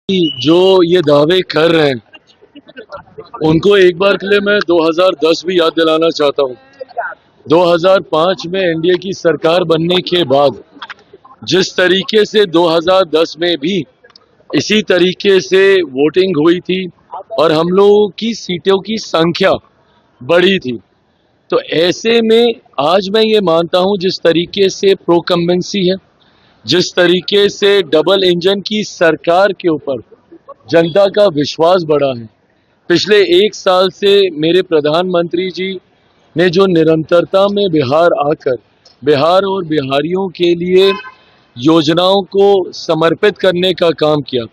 जो ये दावे कर रहे हैं उनको एक बार के लिए मैं 2010 भी याद दिलाना चाहता हूँ। 2005 में एनडीए की सरकार बनने के बाद जिस तरीके से 2010 में भी इसी तरीके से वोटिंग हुई थी और हम लोगों की सीटों की संख्या बढ़ी थी, तो ऐसे में आज मैं ये मानता हूँ जिस तरीके से प्रोकम्बेंसी है, जिस तरीके से डबल इंजन की सरकार के ऊपर जनता का विश्वास बढ़ा है। पिछले एक साल से मेरे प्रधानमंत्री जी ने जो निरंतरता में बिहार आकर बिहार और बिहारियों के लिए योजनाओं को समर्पित करने का काम किया,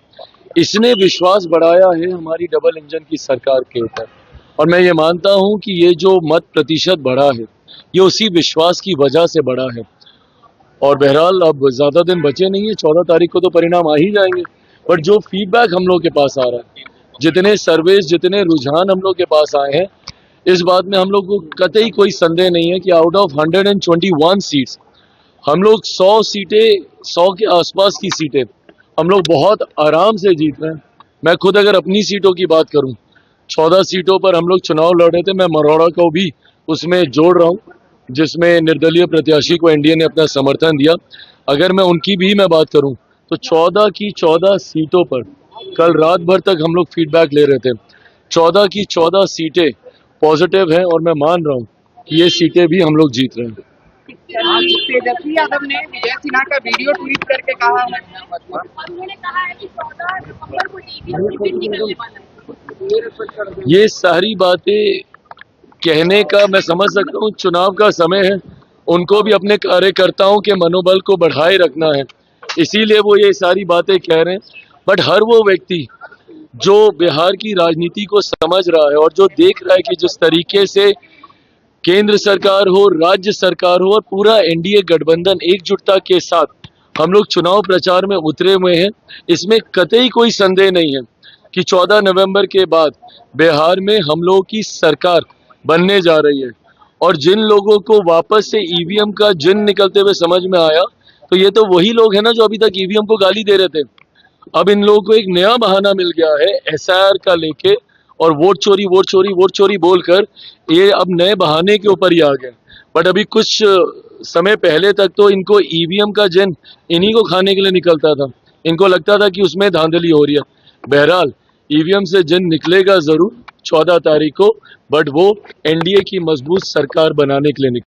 इसने विश्वास बढ़ाया है हमारी डबल इंजन की सरकार के ऊपर। और मैं ये मानता हूं कि ये जो मत प्रतिशत बढ़ा है ये उसी विश्वास की वजह से बढ़ा है। और बहरहाल अब ज्यादा दिन बचे नहीं है, 14 तारीख को तो परिणाम आ ही जाएंगे। बट जो फीडबैक हम लोग के पास आ रहा है, जितने सर्वेस, जितने रुझान हम लोग के पास आए हैं, इस बात में हम लोग को कतई कोई संदेह नहीं है कि आउट ऑफ 121 सीट्स हम लोग 100 सीटें, 100 के आसपास की सीटें हम लोग बहुत आराम से जीत रहे हैं। मैं खुद अगर अपनी सीटों की बात करूं, 14 सीटों पर हम लोग चुनाव लड़ रहे थे, मैं मरोड़ा को भी उसमें जोड़ रहा हूं जिसमें निर्दलीय प्रत्याशी को एनडीए ने अपना समर्थन दिया। अगर मैं उनकी भी मैं बात करूं तो 14 की 14 सीटों पर कल रात भर तक हम लोग फीडबैक ले रहे थे। 14 की 14 सीटें पॉजिटिव हैं और मैं मान रहा हूं कि ये सीटें भी हम लोग जीत रहे हैं। आज तेजस्वी यादव ने विजय सिन्हा का वीडियो ट्वीट करके कहा है, उन्होंने कहा है कि 14 नवंबर को टिकट निकलने वाला है। ये सारी बातें कहने का मैं समझ सकता हूँ, चुनाव का समय है, उनको भी अपने कार्यकर्ताओं के मनोबल को बढ़ाए रखना है, इसीलिए वो ये सारी बातें कह रहे हैं। बट हर वो व्यक्ति जो बिहार की राजनीति को समझ रहा है और जो देख रहा है कि जिस तरीके से केंद्र सरकार हो, राज्य सरकार हो और पूरा एनडीए गठबंधन एकजुटता के साथ हम लोग चुनाव प्रचार में उतरे हुए हैं, इसमें कतई कोई संदेह नहीं है कि 14 नवंबर के बाद बिहार में हम लोगों की सरकार बनने जा रही है। और जिन लोगों को वापस से ईवीएम का जिन निकलते हुए समझ में आया, तो ये तो वही लोग हैं ना जो अभी तक ईवीएम को गाली दे रहे थे। अब इन लोगों को एक नया बहाना मिल गया है एसआईआर का लेके, और वोट चोरी वोट चोरी वोट चोरी बोलकर ये अब नए बहाने के ऊपर ही आ गए। बट अभी कुछ समय पहले तक तो इनको ईवीएम का जिन इन्हीं को खाने के लिए निकलता था, इनको लगता था कि उसमें धांधली हो रही है। बहरहाल ईवीएम से जिन निकलेगा जरूर 14 तारीख को, बट वो एनडीए की मजबूत सरकार बनाने के लिए निकलेगा।